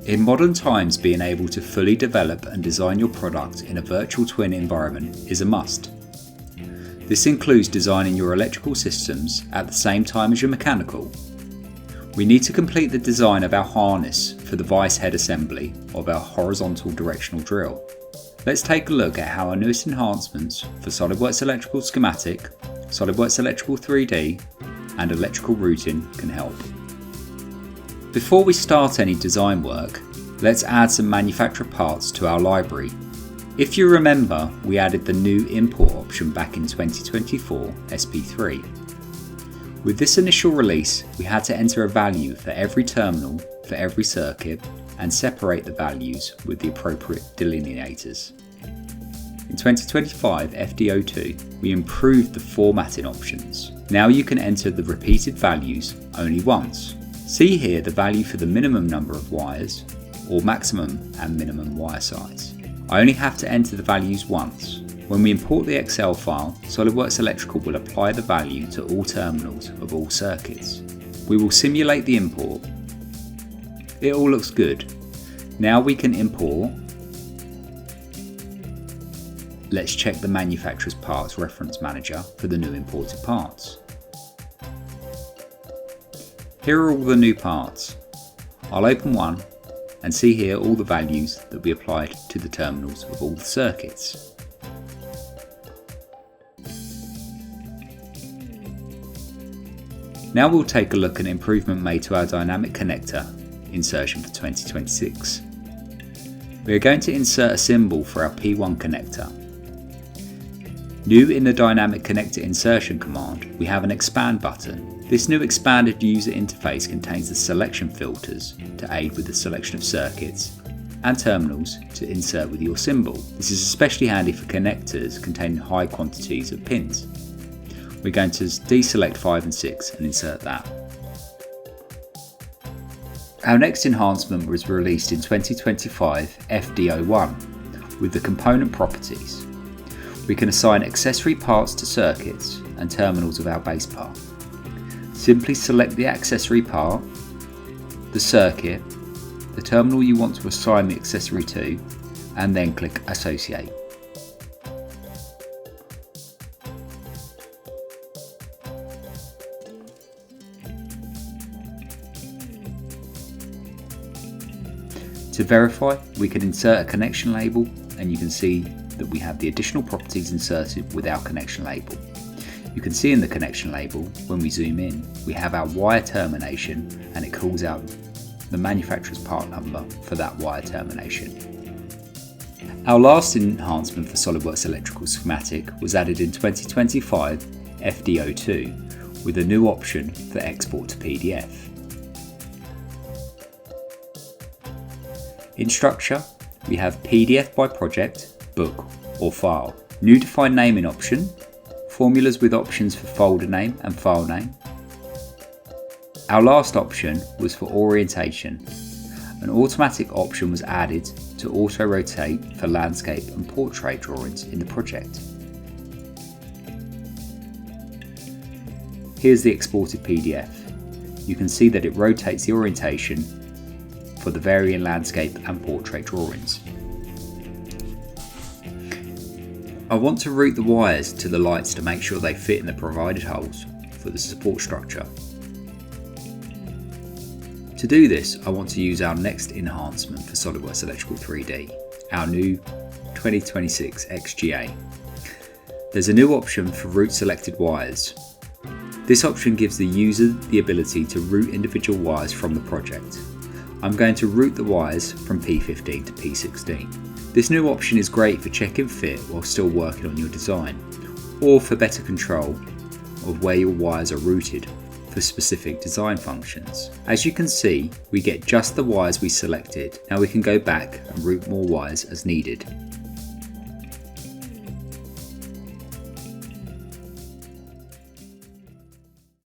In modern times, being able to fully develop and design your product in a virtual twin environment is a must. This includes designing your electrical systems at the same time as your mechanical. We need to complete the design of our harness for the vice head assembly of our horizontal directional drill. Let's take a look at how our newest enhancements for SOLIDWORKS Electrical Schematic, SOLIDWORKS Electrical 3D and electrical routing can help. Before we start any design work, let's add some manufacturer parts to our library. If you remember, we added the new import option back in 2024 SP3. With this initial release, we had to enter a value for every terminal for every circuit and separate the values with the appropriate delineators. In 2025 FD02, we improved the formatting options. Now you can enter the repeated values only once. See here the value for the minimum number of wires or maximum and minimum wire size. I only have to enter the values once. When we import the Excel file, SOLIDWORKS Electrical will apply the value to all terminals of all circuits. We will simulate the import. It all looks good. Now we can import. Let's check the manufacturer's parts reference manager for the new imported parts. Here are all the new parts. I'll open one and see here all the values that we applied to the terminals of all the circuits. Now we'll take a look at an improvement made to our dynamic connector insertion for 2026. We are going to insert a symbol for our P1 connector. New in the dynamic connector insertion command, we have an expand button. This new expanded user interface contains the selection filters to aid with the selection of circuits and terminals to insert with your symbol. This is especially handy for connectors containing high quantities of pins. We're going to deselect 5 and 6 and insert that. Our next enhancement was released in 2025 FD01 with the component properties. We can assign accessory parts to circuits and terminals of our base part. Simply select the accessory part, the circuit, the terminal you want to assign the accessory to, and then click Associate. To verify, we can insert a connection label, and you can see that we have the additional properties inserted with our connection label. You can see in the connection label, when we zoom in, we have our wire termination and it calls out the manufacturer's part number for that wire termination. Our last enhancement for SOLIDWORKS Electrical Schematic was added in 2025 FD02 with a new option for export to PDF. In structure, we have PDF by project, book or file. New defined naming option, formulas with options for folder name and file name. Our last option was for orientation. An automatic option was added to auto-rotate for landscape and portrait drawings in the project. Here's the exported PDF. You can see that it rotates the orientation for the varying landscape and portrait drawings. I want to route the wires to the lights to make sure they fit in the provided holes for the support structure. To do this, I want to use our next enhancement for SOLIDWORKS Electrical 3D, our new 2026 XGA. There's a new option for route selected wires. This option gives the user the ability to route individual wires from the project. I'm going to route the wires from P15 to P16. This new option is great for checking fit while still working on your design, or for better control of where your wires are routed for specific design functions. As you can see, we get just the wires we selected. Now we can go back and route more wires as needed.